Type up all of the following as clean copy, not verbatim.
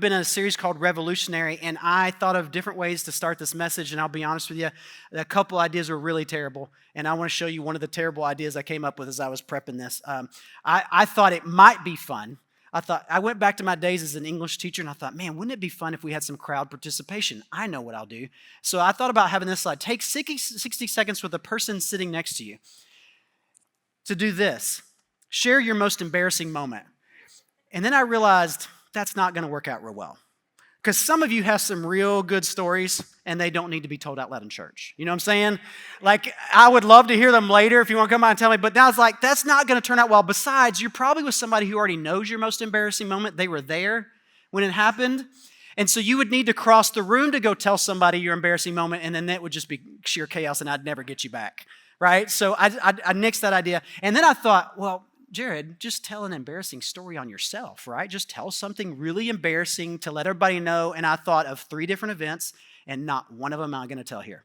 Been in a series called Revolutionary, and I thought of different ways to start this message, and I'll be honest with you, a couple ideas were really terrible, and I want to show you one of the terrible ideas I came up with as I was prepping this. I thought it might be fun. I went back to my days as an English teacher, and I thought, man, wouldn't it be fun if we had some crowd participation? I know what I'll do. So I thought about having this slide. Take 60 seconds with the person sitting next to you to do this. Share your most embarrassing moment. And then I realized that's not going to work out real well. Because some of you have some real good stories, and they don't need to be told out loud in church. You know what I'm saying? Like, I would love to hear them later if you want to come out and tell me, but now it's like, that's not going to turn out well. Besides, you're probably with somebody who already knows your most embarrassing moment. They were there when it happened. And so you would need to cross the room to go tell somebody your embarrassing moment, and then that would just be sheer chaos, and I'd never get you back, right? So I nixed that idea. And then I thought, well, Jarrod, just tell an embarrassing story on yourself, right? Just tell something really embarrassing to let everybody know. And I thought of 3 different events, and not one of them I'm going to tell here.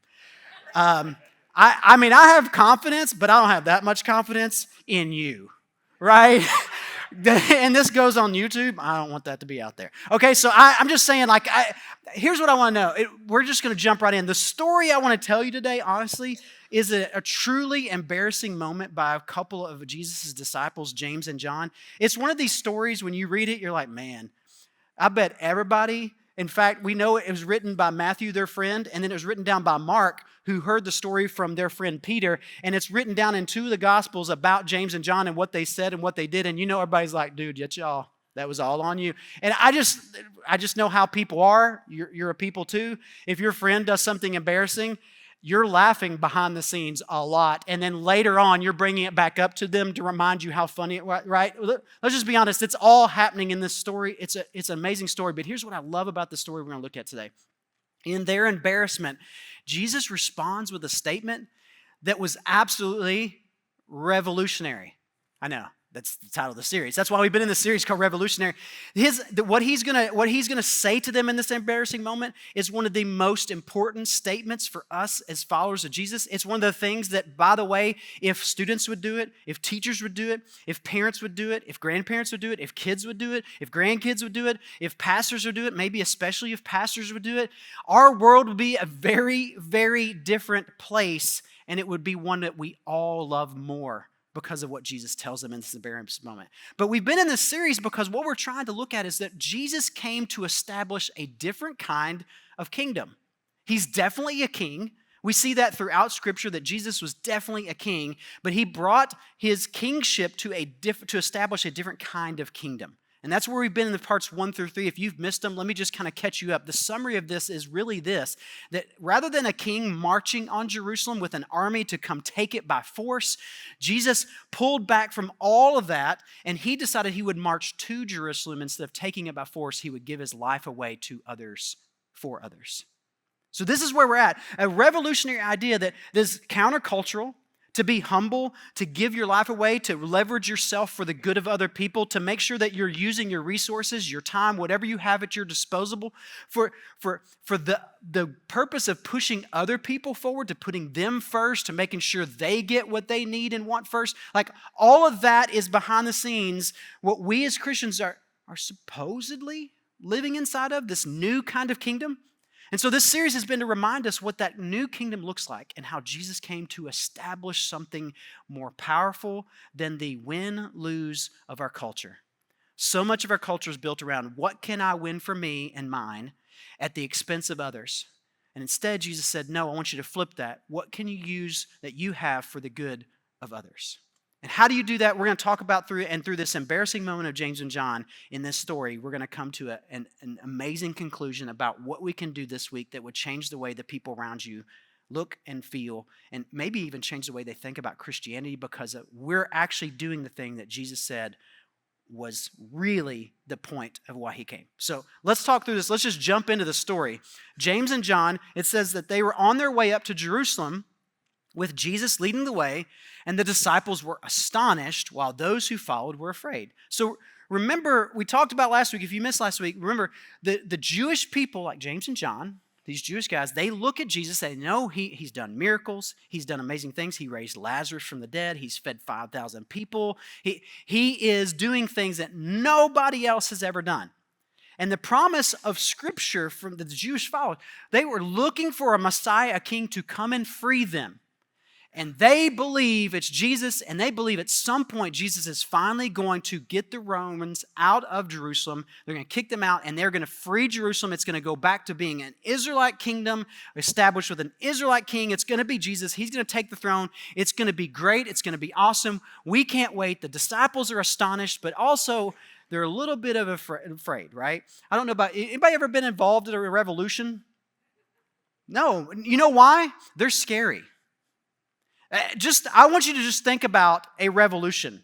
I mean, I have confidence, but I don't have that much confidence in you, right? And this goes on YouTube. I don't want that to be out there. Okay, so I'm just saying, like, here's what I want to know. We're just going to jump right in. The story I want to tell you today, honestly, is a truly embarrassing moment by a couple of Jesus' disciples, James and John. It's one of these stories, when you read it, you're like, man, I bet everybody, in fact, we know it was written by Matthew, their friend, and then it was written down by Mark, who heard the story from their friend Peter, and it's written down in 2 of the Gospels about James and John and what they said and what they did, and you know everybody's like, dude, yet y'all, that was all on you. And I just know how people are. You're a people too. If your friend does something embarrassing, you're laughing behind the scenes a lot, and then later on, you're bringing it back up to them to remind you how funny it was, right? Let's just be honest. It's all happening in this story. It's an amazing story, but here's what I love about the story we're going to look at today. In their embarrassment, Jesus responds with a statement that was absolutely revolutionary. I know. That's the title of the series. That's why we've been in this series called Revolutionary. What he's gonna say to them in this embarrassing moment is one of the most important statements for us as followers of Jesus. It's one of the things that, by the way, if students would do it, if teachers would do it, if parents would do it, if grandparents would do it, if kids would do it, if grandkids would do it, if pastors would do it, maybe especially if pastors would do it, our world would be a very, very different place, and it would be one that we all love more, because of what Jesus tells them in this embarrassing moment. But we've been in this series because what we're trying to look at is that Jesus came to establish a different kind of kingdom. He's definitely a king. We see that throughout Scripture, that Jesus was definitely a king, but he brought his kingship to establish a different kind of kingdom. And that's where we've been in the parts 1 through 3. If you've missed them, let me just kind of catch you up. The summary of this is really this, that rather than a king marching on Jerusalem with an army to come take it by force, Jesus pulled back from all of that, and he decided he would march to Jerusalem. Instead of taking it by force, he would give his life away to others, for others. So this is where we're at. A revolutionary idea that is countercultural, to be humble, to give your life away, to leverage yourself for the good of other people, to make sure that you're using your resources, your time, whatever you have at your disposal for the purpose of pushing other people forward, to putting them first, to making sure they get what they need and want first. Like, all of that is behind the scenes what we as Christians are supposedly living inside of, this new kind of kingdom. And so this series has been to remind us what that new kingdom looks like and how Jesus came to establish something more powerful than the win-lose of our culture. So much of our culture is built around what can I win for me and mine at the expense of others. And instead, Jesus said, no, I want you to flip that. What can you use that you have for the good of others? And how do you do that? We're going to talk about through this embarrassing moment of James and John in this story, we're going to come to an amazing conclusion about what we can do this week that would change the way the people around you look and feel, and maybe even change the way they think about Christianity, because we're actually doing the thing that Jesus said was really the point of why he came. So let's talk through this. Let's just jump into the story. James and John, it says that they were on their way up to Jerusalem with Jesus leading the way, and the disciples were astonished while those who followed were afraid. So remember, we talked about last week, if you missed last week, remember the Jewish people like James and John, these Jewish guys, they look at Jesus, they know he's done miracles, he's done amazing things, he raised Lazarus from the dead, he's fed 5,000 people, he is doing things that nobody else has ever done. And the promise of Scripture from the Jewish followers, they were looking for a Messiah, a king, to come and free them. And they believe it's Jesus, and they believe at some point Jesus is finally going to get the Romans out of Jerusalem. They're going to kick them out, and they're going to free Jerusalem. It's going to go back to being an Israelite kingdom established with an Israelite king. It's going to be Jesus. He's going to take the throne. It's going to be great. It's going to be awesome. We can't wait. The disciples are astonished, but also they're a little bit of afraid, right? I don't know about, anybody ever been involved in a revolution? No. You know why? They're scary. I want you to just think about a revolution.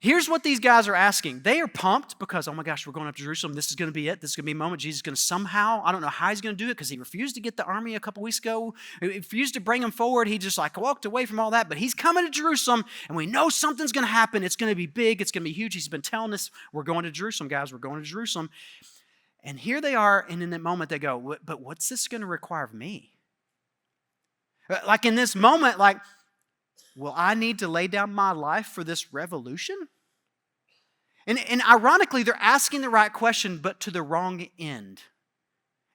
Here's what these guys are asking. They are pumped because, oh my gosh, we're going up to Jerusalem. This is going to be it. This is going to be a moment. Jesus is going to somehow, I don't know how he's going to do it because he refused to get the army a couple weeks ago. He refused to bring them forward. He just walked away from all that. But he's coming to Jerusalem, and we know something's going to happen. It's going to be big. It's going to be huge. He's been telling us, we're going to Jerusalem, guys. We're going to Jerusalem. And here they are, and in that moment they go, but what's this going to require of me? Like in this moment, will I need to lay down my life for this revolution? And ironically, they're asking the right question, but to the wrong end.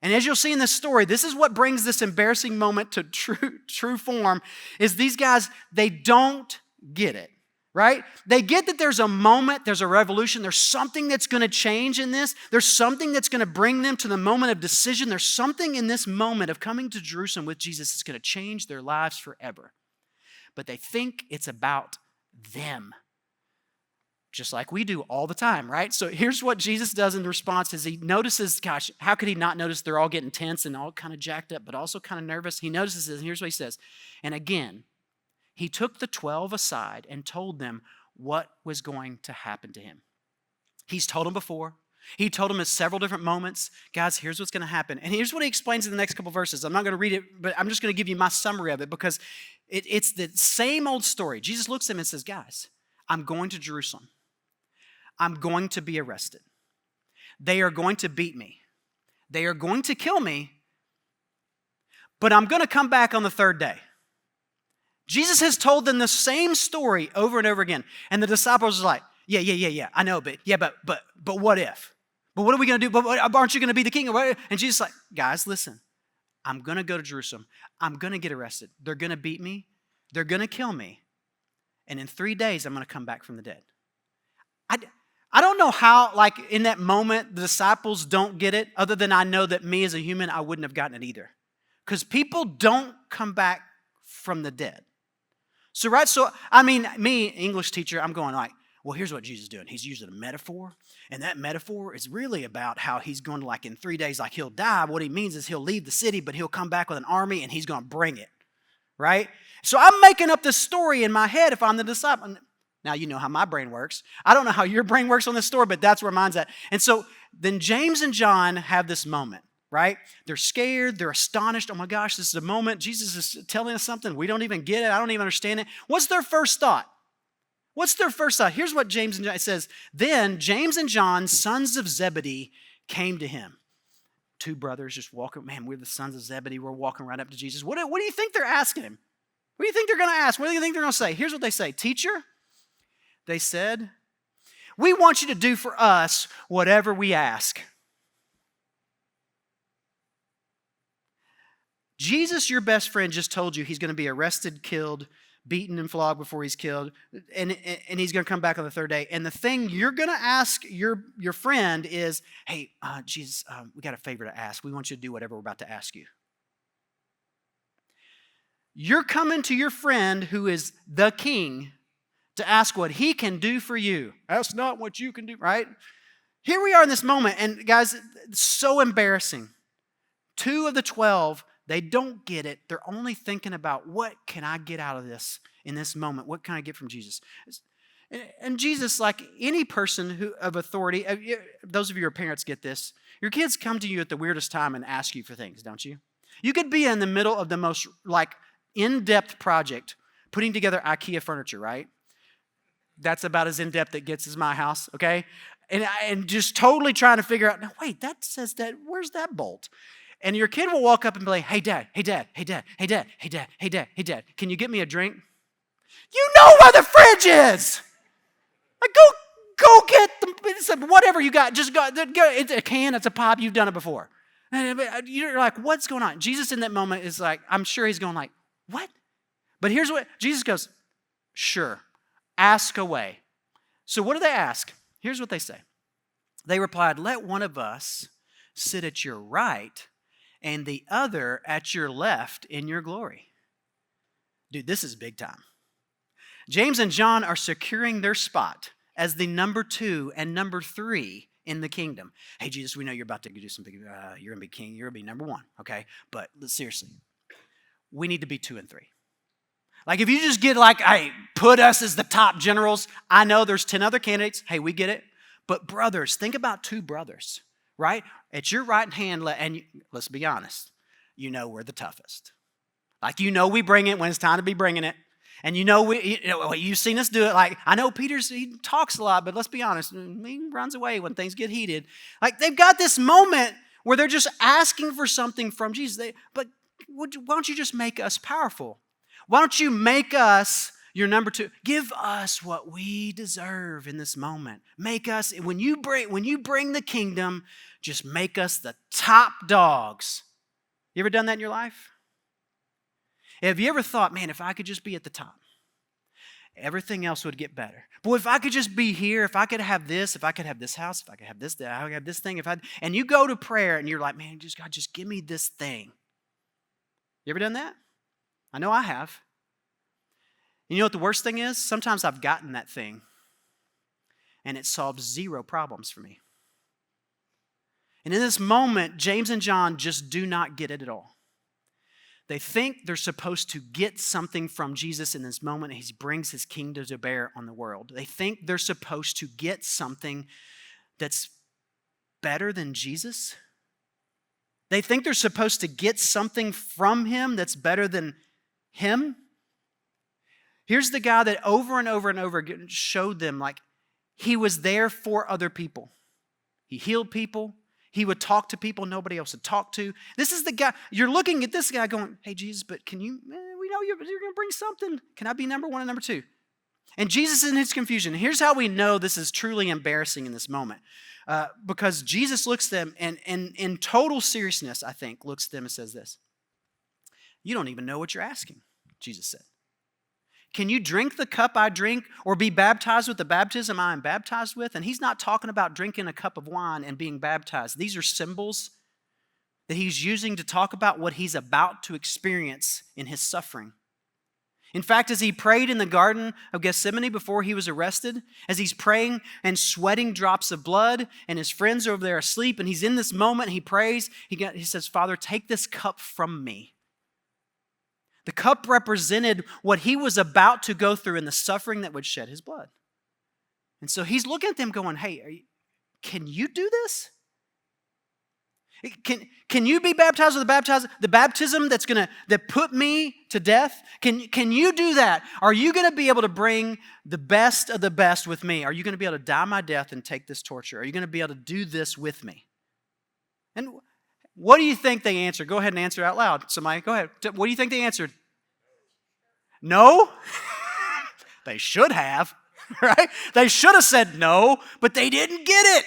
And as you'll see in this story, this is what brings this embarrassing moment to true form, is these guys, they don't get it, right? They get that there's a moment, there's a revolution, there's something that's going to change in this. There's something that's going to bring them to the moment of decision. There's something in this moment of coming to Jerusalem with Jesus that's going to change their lives forever. But they think it's about them, just like we do all the time, right? So here's what Jesus does in response is he notices, gosh, how could he not notice they're all getting tense and all kind of jacked up, but also kind of nervous? He notices this, and here's what he says. And again, he took the 12 aside and told them what was going to happen to him. He's told them before. He told them at several different moments, guys, here's what's going to happen. And here's what he explains in the next couple verses. I'm not going to read it, but I'm just going to give you my summary of it because it's the same old story. Jesus looks at them and says, guys, I'm going to Jerusalem. I'm going to be arrested. They are going to beat me. They are going to kill me, but I'm going to come back on the third day. Jesus has told them the same story over and over again. And the disciples are like, yeah, I know, but what if? But what are we going to do? But aren't you going to be the king? And Jesus is like, guys, listen, I'm going to go to Jerusalem. I'm going to get arrested. They're going to beat me. They're going to kill me. And in 3 days, I'm going to come back from the dead. I don't know how, in that moment, the disciples don't get it, other than I know that me as a human, I wouldn't have gotten it either. Because people don't come back from the dead. So, right? So, me, English teacher, I'm going well, here's what Jesus is doing. He's using a metaphor, and that metaphor is really about how he's going to, in 3 days, he'll die. What he means is he'll leave the city, but he'll come back with an army, and he's going to bring it, right? So I'm making up this story in my head if I'm the disciple. Now, you know how my brain works. I don't know how your brain works on this story, but that's where mine's at. And so then James and John have this moment, right? They're scared. They're astonished. Oh, my gosh, this is a moment. Jesus is telling us something. We don't even get it. I don't even understand it. What's their first thought? Here's what James and John says. Then James and John, sons of Zebedee, came to him. Two brothers just walking. Man, we're the sons of Zebedee. We're walking right up to Jesus. What do you think they're asking him? What do you think they're going to ask? What do you think they're going to say? Here's what they say. Teacher, they said, we want you to do for us whatever we ask. Jesus, your best friend, just told you he's going to be arrested, killed, beaten and flogged before he's killed, and he's going to come back on the third day. And the thing you're going to ask your friend is, hey, Jesus, we got a favor to ask. We want you to do whatever we're about to ask you. You're coming to your friend who is the king to ask what he can do for you. Ask not what you can do, right? Here we are in this moment, and guys, it's so embarrassing. 2 of the 12, they don't get it. They're only thinking about, what can I get out of this in this moment? What can I get from Jesus? And Jesus, like any person of authority, those of you who are parents get this. Your kids come to you at the weirdest time and ask you for things, don't you? You could be in the middle of the most in-depth project, putting together IKEA furniture, right? That's about as in-depth it gets as my house, okay? And just totally trying to figure out, no, wait, that says that, where's that bolt? And your kid will walk up and be like, hey, Dad, can you get me a drink? You know where the fridge is! Go get whatever you got, just go. It's a can, it's a pop, you've done it before. And you're like, what's going on? Jesus in that moment is like, I'm sure he's going like, what? But here's what, Jesus goes, sure, ask away. So what do they ask? Here's what they say. They replied, let one of us sit at your right and the other at your left in your glory. Dude, this is big time. James and John are securing their spot as the number 2 and number 3 in the kingdom. Hey, Jesus, we know you're about to do something. You're going to be king. You're going to be number 1, okay? But seriously, we need to be 2 and 3. Like if you just get like, hey, put us as the top generals. I know there's 10 other candidates. Hey, we get it. But brothers, think about 2 brothers, right? At your right hand, and let's be honest, you know we're the toughest. Like you know we bring it when it's time to be bringing it. And you've seen us do it. Like, I know he talks a lot, but let's be honest, he runs away when things get heated. Like, they've got this moment where they're just asking for something from Jesus. But why don't you just make us powerful? Why don't you make us your number 2? Give us what we deserve in this moment. Make us, when you bring the kingdom, just make us the top dogs. You ever done that in your life? Have you ever thought, man, if I could just be at the top, everything else would get better. Boy, if I could just be here, if I could have this, if I could have this house, if I could have this, I could have this thing, and you go to prayer and you're like, man, God, just give me this thing. You ever done that? I know I have. And you know what the worst thing is? Sometimes I've gotten that thing and it solves 0 problems for me. And in this moment, James and John just do not get it at all. They think they're supposed to get something from Jesus in this moment. He brings his kingdom to bear on the world. They think they're supposed to get something that's better than Jesus. They think they're supposed to get something from him that's better than him. Here's the guy that over and over and over again showed them like he was there for other people. He healed people. He would talk to people nobody else would talk to. This is the guy, you're looking at this guy going, hey, Jesus, but can you, we know you're going to bring something. Can I be number 1 and number 2? And Jesus in his confusion, here's how we know this is truly embarrassing in this moment. Because Jesus looks at them and in total seriousness, I think, looks at them and says this. You don't even know what you're asking, Jesus said. Can you drink the cup I drink or be baptized with the baptism I am baptized with? And he's not talking about drinking a cup of wine and being baptized. These are symbols that he's using to talk about what he's about to experience in his suffering. In fact, as he prayed in the Garden of Gethsemane before he was arrested, as he's praying and sweating drops of blood and his friends are over there asleep and he's in this moment, he prays, he says, Father, take this cup from me. The cup represented what he was about to go through and the suffering that would shed his blood. And so he's looking at them going, hey, can you do this? Can you be baptized with the baptism that put me to death? Can you do that? Are you going to be able to bring the best of the best with me? Are you going to be able to die my death and take this torture? Are you going to be able to do this with me? And what do you think they answered? Go ahead and answer out loud. Somebody, go ahead. What do you think they answered? No? They should have, right? They should have said no, but they didn't get it.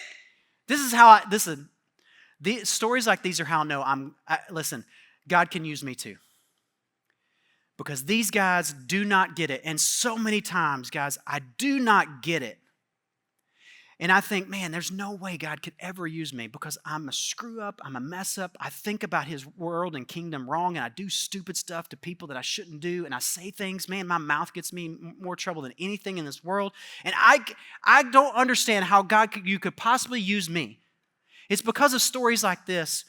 These stories like these are how I know listen, God can use me too. Because these guys do not get it. And so many times, guys, I do not get it. And I think, man, there's no way God could ever use me because I'm a screw up, I'm a mess up. I think about his world and kingdom wrong, and I do stupid stuff to people that I shouldn't do, and I say things, man, my mouth gets me more trouble than anything in this world. And I don't understand how you could possibly use me. It's because of stories like this,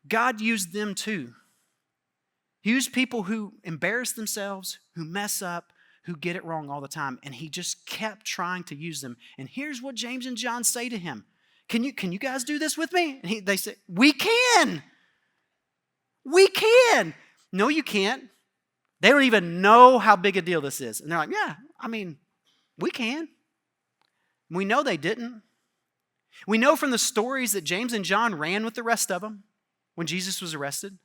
God used them too. He used people who embarrass themselves, who mess up, who get it wrong all the time. And he just kept trying to use them. And here's what James and John say to him. Can you guys do this with me? And they say, we can. We can. No, you can't. They don't even know how big a deal this is. And they're like, yeah, we can. We know they didn't. We know from the stories that James and John ran with the rest of them when Jesus was arrested.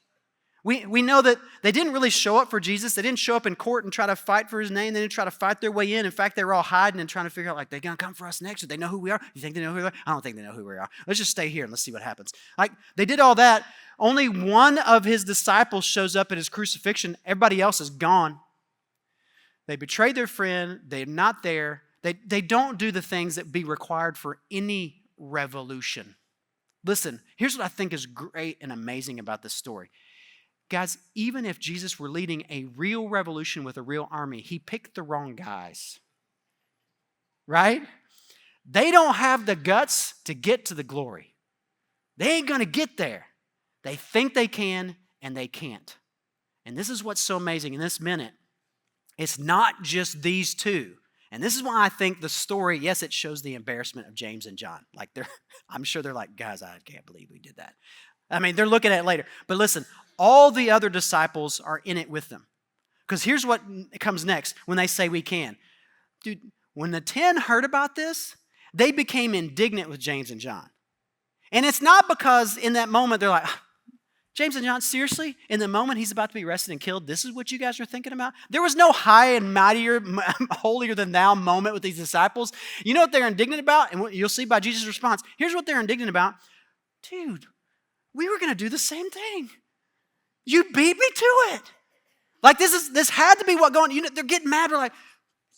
We know that they didn't really show up for Jesus. They didn't show up in court and try to fight for his name. They didn't try to fight their way in. In fact, they were all hiding and trying to figure out, like, they're going to come for us next. Do they know who we are? You think they know who we are? I don't think they know who we are. Let's just stay here and let's see what happens. Like, they did all that. Only one of his disciples shows up at his crucifixion. Everybody else is gone. They betrayed their friend. They're not there. They don't do the things that be required for any revolution. Listen, here's what I think is great and amazing about this story. Guys, even if Jesus were leading a real revolution with a real army, he picked the wrong guys. Right? They don't have the guts to get to the glory. They ain't going to get there. They think they can, and they can't. And this is what's so amazing in this minute. It's not just these two. And this is why I think the story, yes, it shows the embarrassment of James and John. Like, I'm sure they're like, guys, I can't believe we did that. I mean, they're looking at it later. But listen, all the other disciples are in it with them. Because here's what comes next when they say we can. Dude, when the 10 heard about this, they became indignant with James and John. And it's not because in that moment they're like, James and John, seriously? In the moment he's about to be arrested and killed, this is what you guys are thinking about? There was no high and mightier, holier than thou moment with these disciples. You know what they're indignant about? And what you'll see by Jesus' response. Here's what they're indignant about. Dude, we were going to do the same thing. You beat me to it. Like this had to be what going on. You know, they're getting mad. They're like,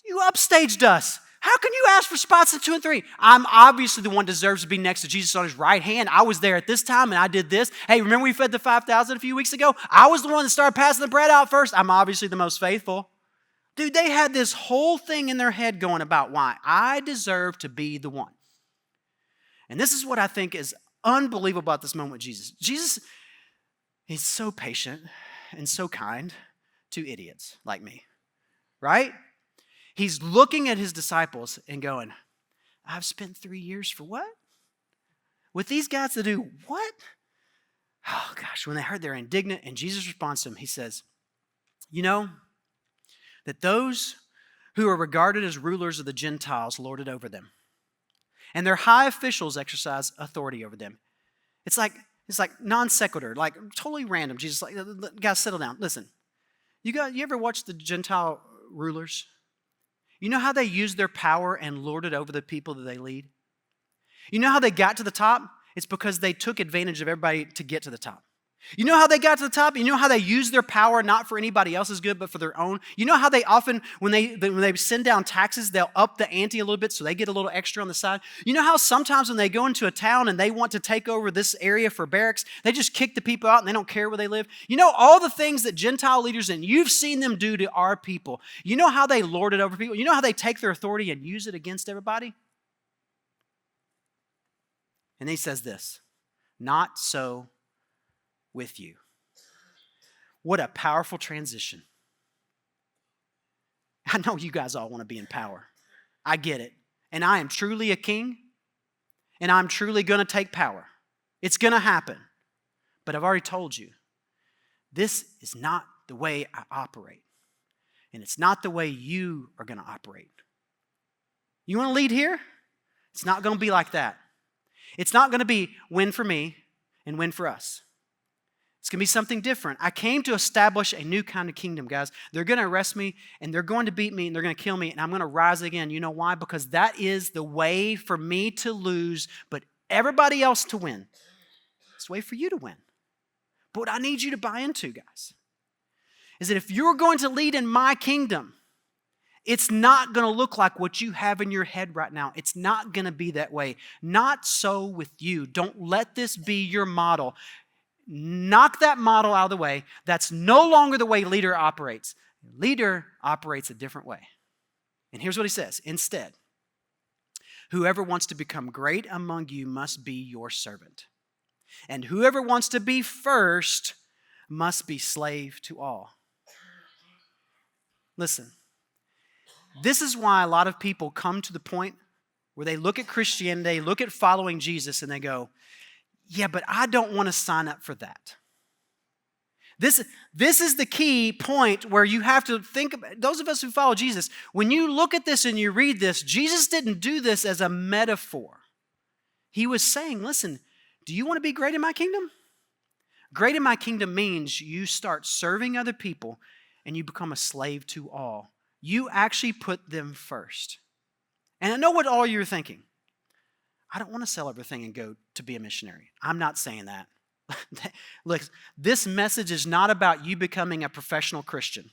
you upstaged us. How can you ask for spots in 2 and 3? I'm obviously the one who deserves to be next to Jesus on his right hand. I was there at this time and I did this. Hey, remember we fed the 5,000 a few weeks ago? I was the one that started passing the bread out first. I'm obviously the most faithful. Dude, they had this whole thing in their head going about why I deserve to be the one. And this is what I think is unbelievable about this moment with Jesus. Jesus, he's so patient and so kind to idiots like me, right? He's looking at his disciples and going, I've spent 3 years for what? With these guys to do what? Oh gosh, when they heard they're indignant and Jesus responds to them, he says, you know that those who are regarded as rulers of the Gentiles lord it over them. And their high officials exercise authority over them. It's like non sequitur, like totally random. Jesus like, guys, settle down. Listen, you ever watch the Gentile rulers? You know how they use their power and lord it over the people that they lead? You know how they got to the top? It's because they took advantage of everybody to get to the top. You know how they got to the top? You know how they use their power not for anybody else's good, but for their own? You know how they often, when they send down taxes, they'll up the ante a little bit so they get a little extra on the side? You know how sometimes when they go into a town and they want to take over this area for barracks, they just kick the people out and they don't care where they live? You know all the things that Gentile leaders, and you've seen them do to our people. You know how they lord it over people? You know how they take their authority and use it against everybody? And he says this, not so with you. What a powerful transition. I know you guys all want to be in power. I get it. And I am truly a king, and I'm truly going to take power. It's going to happen. But I've already told you, this is not the way I operate. And it's not the way you are going to operate. You want to lead here? It's not going to be like that. It's not going to be win for me and win for us. It's going to be something different. I came to establish a new kind of kingdom, guys. They're going to arrest me, and they're going to beat me, and they're going to kill me, and I'm going to rise again. You know why? Because that is the way for me to lose, but everybody else to win. It's the way for you to win. But what I need you to buy into, guys, is that if you're going to lead in my kingdom, it's not going to look like what you have in your head right now. It's not going to be that way. Not so with you. Don't let this be your model. Knock that model out of the way. That's no longer the way leader operates. Leader operates a different way. And here's what he says. Instead, whoever wants to become great among you must be your servant. And whoever wants to be first must be slave to all. Listen, this is why a lot of people come to the point where they look at Christianity, look at following Jesus, and they go, yeah, but I don't want to sign up for that. This is the key point where you have to think about, those of us who follow Jesus, when you look at this and you read this, Jesus didn't do this as a metaphor. He was saying, listen, do you want to be great in my kingdom? Great in my kingdom means you start serving other people and you become a slave to all. You actually put them first. And I know what all you're thinking. I don't want to sell everything and go to be a missionary. I'm not saying that. Look, this message is not about you becoming a professional Christian.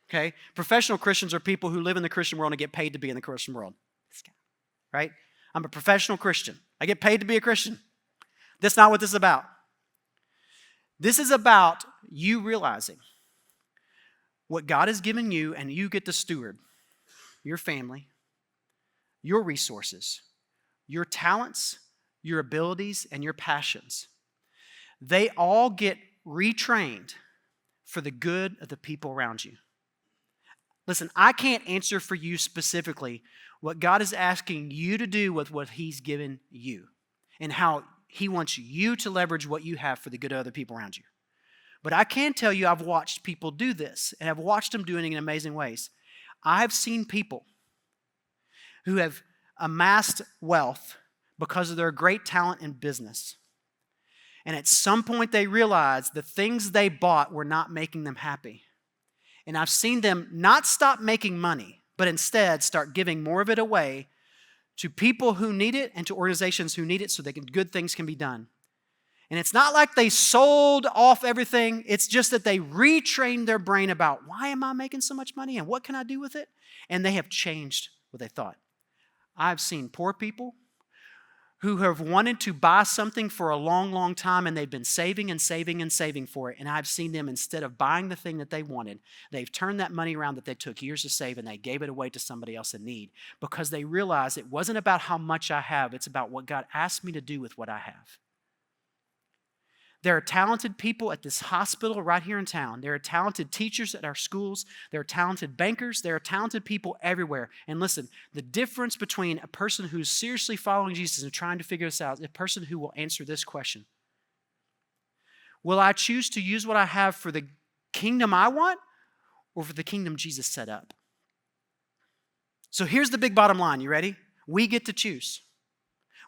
Okay? Professional Christians are people who live in the Christian world and get paid to be in the Christian world. Right? I'm a professional Christian. I get paid to be a Christian. That's not what this is about. This is about you realizing what God has given you, and you get to steward your family, your resources, your talents, your abilities, and your passions. They all get retrained for the good of the people around you. Listen, I can't answer for you specifically what God is asking you to do with what He's given you and how He wants you to leverage what you have for the good of other people around you. But I can tell you I've watched people do this, and I've watched them doing it in amazing ways. I've seen people who have amassed wealth because of their great talent in business. And at some point they realized the things they bought were not making them happy. And I've seen them not stop making money, but instead start giving more of it away to people who need it and to organizations who need it so that good things can be done. And it's not like they sold off everything. It's just that they retrained their brain about, why am I making so much money and what can I do with it? And they have changed what they thought. I've seen poor people who have wanted to buy something for a long, long time, and they've been saving and saving and saving for it. And I've seen them, instead of buying the thing that they wanted, they've turned that money around that they took years to save, and they gave it away to somebody else in need, because they realized it wasn't about how much I have, it's about what God asked me to do with what I have. There are talented people at this hospital right here in town. There are talented teachers at our schools. There are talented bankers. There are talented people everywhere. And listen, the difference between a person who's seriously following Jesus and trying to figure this out is a person who will answer this question. Will I choose to use what I have for the kingdom I want, or for the kingdom Jesus set up? So here's the big bottom line. You ready? We get to choose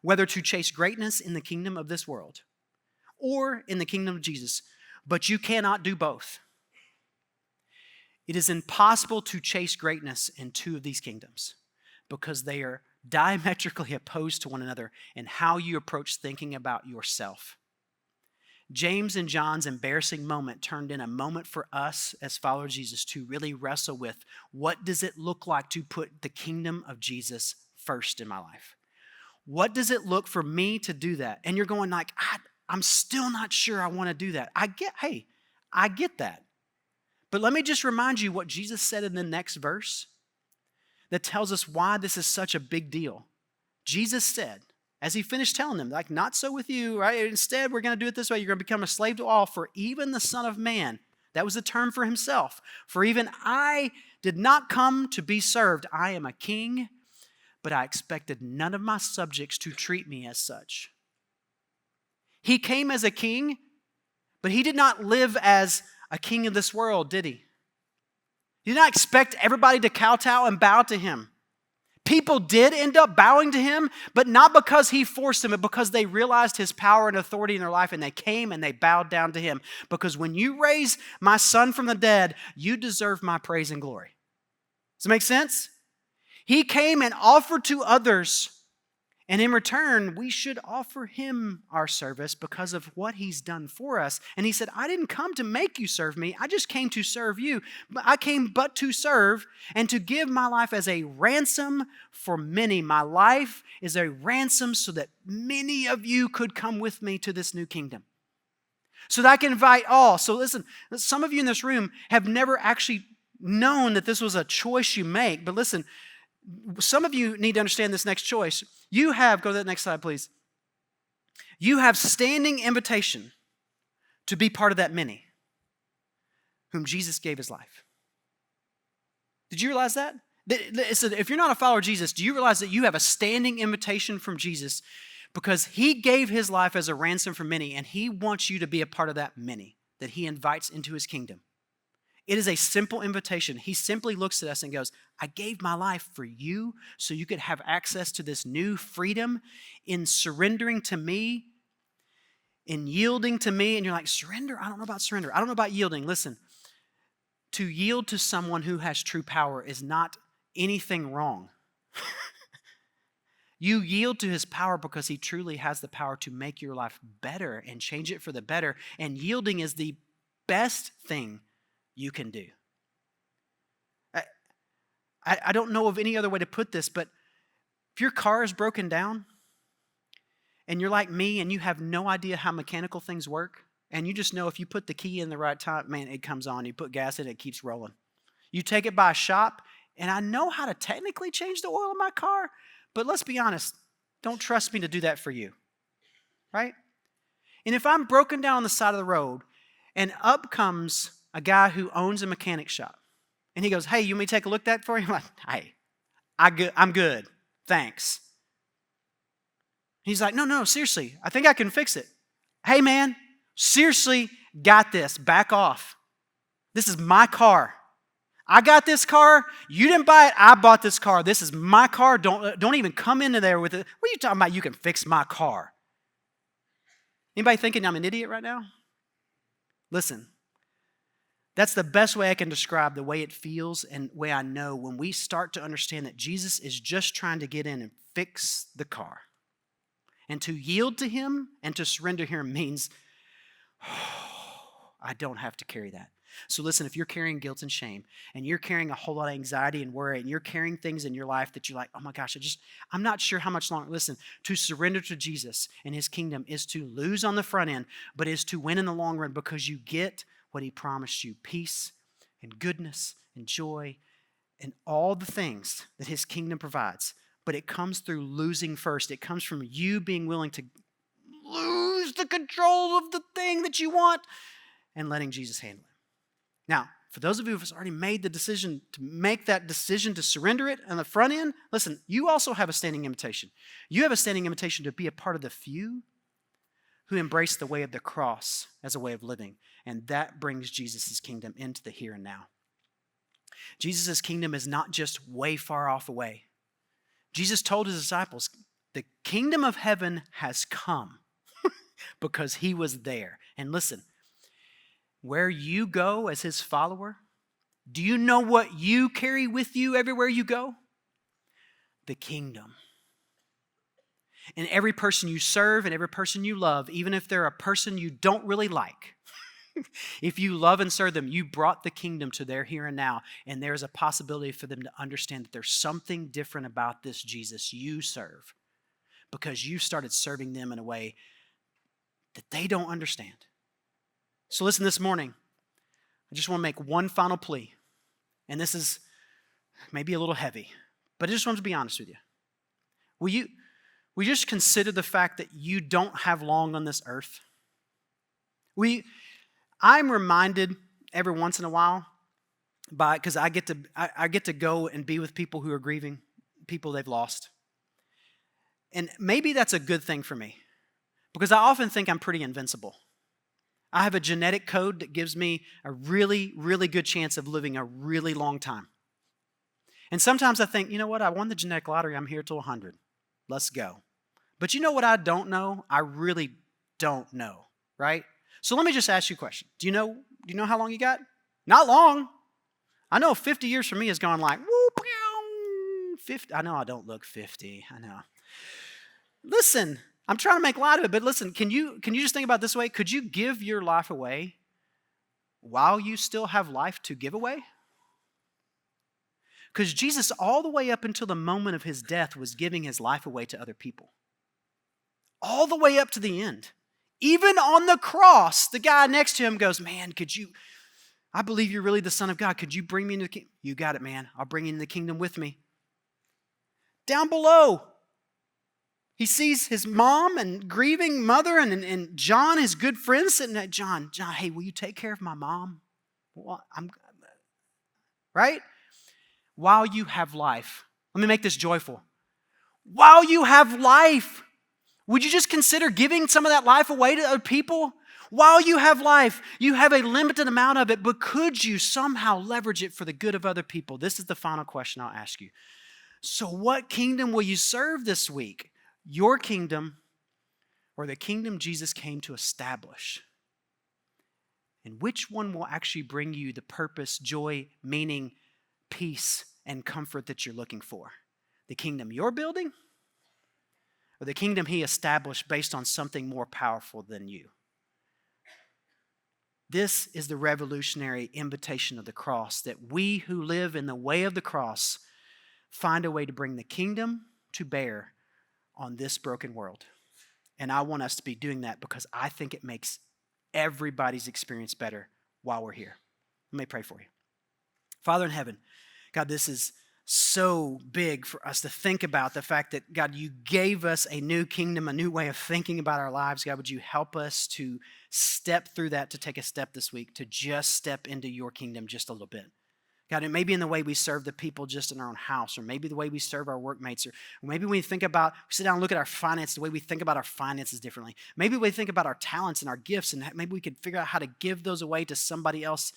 whether to chase greatness in the kingdom of this world or in the kingdom of Jesus, but you cannot do both. It is impossible to chase greatness in two of these kingdoms because they are diametrically opposed to one another in how you approach thinking about yourself. James and John's embarrassing moment turned in a moment for us as followers of Jesus to really wrestle with, what does it look like to put the kingdom of Jesus first in my life? What does it look for me to do that? And you're going like, I'm still not sure I want to do that. I get that. But let me just remind you what Jesus said in the next verse that tells us why this is such a big deal. Jesus said, as he finished telling them, like, not so with you, right? Instead, we're going to do it this way. You're going to become a slave to all, for even the Son of Man, that was the term for himself. For even I did not come to be served. I am a king, but I expected none of my subjects to treat me as such. He came as a king, but he did not live as a king of this world, did he? He did not expect everybody to kowtow and bow to him. People did end up bowing to him, but not because he forced them, but because they realized his power and authority in their life, and they came and they bowed down to him. Because when you raise my son from the dead, you deserve my praise and glory. Does it make sense? He came and offered to others, and in return, we should offer him our service because of what he's done for us. And he said, I didn't come to make you serve me. I just came to serve you. I came but to serve and to give my life as a ransom for many. My life is a ransom so that many of you could come with me to this new kingdom. So that I can invite all. So listen, some of you in this room have never actually known that this was a choice you make. But listen, some of you need to understand this next choice. You have, go to that next slide, please. You have standing invitation to be part of that many whom Jesus gave his life. Did you realize that? If you're not a follower of Jesus, do you realize that you have a standing invitation from Jesus because he gave his life as a ransom for many, and he wants you to be a part of that many that he invites into his kingdom? It is a simple invitation. He simply looks at us and goes, I gave my life for you so you could have access to this new freedom in surrendering to me. in yielding to me, and you're like, surrender? I don't know about surrender. I don't know about yielding. Listen, to yield to someone who has true power is not anything wrong. You yield to his power because he truly has the power to make your life better and change it for the better. And yielding is the best thing you can do. I don't know of any other way to put this, but if your car is broken down and you're like me and you have no idea how mechanical things work, and you just know if you put the key in the right time, man, it comes on. You put gas in it, it keeps rolling. You take it by a shop, and I know how to technically change the oil in my car, but let's be honest, don't trust me to do that for you, right? And if I'm broken down on the side of the road, and up comes a guy who owns a mechanic shop, and he goes, hey, you want me to take a look at that for you? I'm like, hey, I'm good, thanks. He's like, no, seriously, I think I can fix it. Hey, man, seriously, got this, back off. This is my car. I got this car. You didn't buy it. I bought this car. This is my car. Don't even come into there with it. What are you talking about? You can fix my car. Anybody thinking I'm an idiot right now? Listen, that's the best way I can describe the way it feels and the way I know when we start to understand that Jesus is just trying to get in and fix the car. And to yield to him and to surrender him means, I don't have to carry that. So listen, if you're carrying guilt and shame, and you're carrying a whole lot of anxiety and worry, and you're carrying things in your life that you're like, oh my gosh, I'm not sure how much longer. Listen, to surrender to Jesus and his kingdom is to lose on the front end, but is to win in the long run because you get what he promised you, peace and goodness and joy and all the things that his kingdom provides. But it comes through losing first. It comes from you being willing to lose the control of the thing that you want and letting Jesus handle it. Now, for those of you who have already made the decision to make that decision to surrender it on the front end, listen, you also have a standing invitation. You have a standing invitation to be a part of the few who embrace the way of the cross as a way of living. And that brings Jesus' kingdom into the here and now. Jesus' kingdom is not just way far off away. Jesus told his disciples, the kingdom of heaven has come because he was there. And listen, where you go as his follower, do you know what you carry with you everywhere you go? The kingdom. And every person you serve and every person you love, even if they're a person you don't really like, if you love and serve them, you brought the kingdom to their here and now. And there's a possibility for them to understand that there's something different about this Jesus you serve because you started serving them in a way that they don't understand. So listen, this morning, I just want to make one final plea. And this is maybe a little heavy, but I just want to be honest with you. Will you just consider the fact that you don't have long on this earth? I'm reminded every once in a while because I get to go and be with people who are grieving, people they've lost. And maybe that's a good thing for me because I often think I'm pretty invincible. I have a genetic code that gives me a really, really good chance of living a really long time. And sometimes I think, you know what? I won the genetic lottery. I'm here till 100. Let's go. But you know what I don't know? I really don't know, right? So let me just ask you a question. Do you know how long you got? Not long. I know 50 years for me is going like, whoop, 50. I know I don't look 50. I know. Listen, I'm trying to make light of it, but listen, can you just think about it this way? Could you give your life away while you still have life to give away? Because Jesus, all the way up until the moment of his death, was giving his life away to other people. All the way up to the end. Even on the cross, the guy next to him goes, man, I believe you're really the Son of God. Could you bring me into the kingdom? You got it, man. I'll bring you into the kingdom with me. Down below, he sees his mom and grieving mother and John, his good friend, sitting at John, hey, will you take care of my mom? Well, right? While you have life. Let me make this joyful. While you have life, would you just consider giving some of that life away to other people? While you have life, you have a limited amount of it, but could you somehow leverage it for the good of other people? This is the final question I'll ask you. So what kingdom will you serve this week? Your kingdom or the kingdom Jesus came to establish? And which one will actually bring you the purpose, joy, meaning, peace, and comfort that you're looking for? The kingdom you're building, or the kingdom he established based on something more powerful than you? This is the revolutionary invitation of the cross, that we who live in the way of the cross find a way to bring the kingdom to bear on this broken world. And I want us to be doing that because I think it makes everybody's experience better while we're here. Let me pray for you. Father in heaven, God, this is so big for us to think about, the fact that, God, you gave us a new kingdom, a new way of thinking about our lives. God, would you help us to step through that, to take a step this week, to just step into your kingdom just a little bit. God, it may be in the way we serve the people just in our own house, or maybe the way we serve our workmates, or maybe when we think about, we sit down and look at our finances, the way we think about our finances differently. Maybe we think about our talents and our gifts, and maybe we could figure out how to give those away to somebody else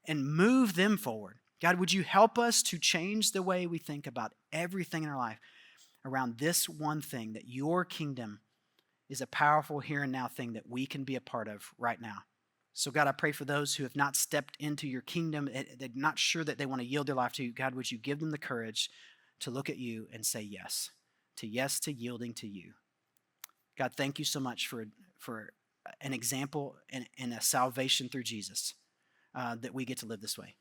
and move them forward. God, would you help us to change the way we think about everything in our life around this one thing, that your kingdom is a powerful here and now thing that we can be a part of right now. So God, I pray for those who have not stepped into your kingdom, they're not sure that they want to yield their life to you. God, would you give them the courage to look at you and say yes to yielding to you. God, thank you so much for an example and a salvation through Jesus, that we get to live this way.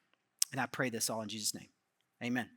And I pray this all in Jesus' name. Amen.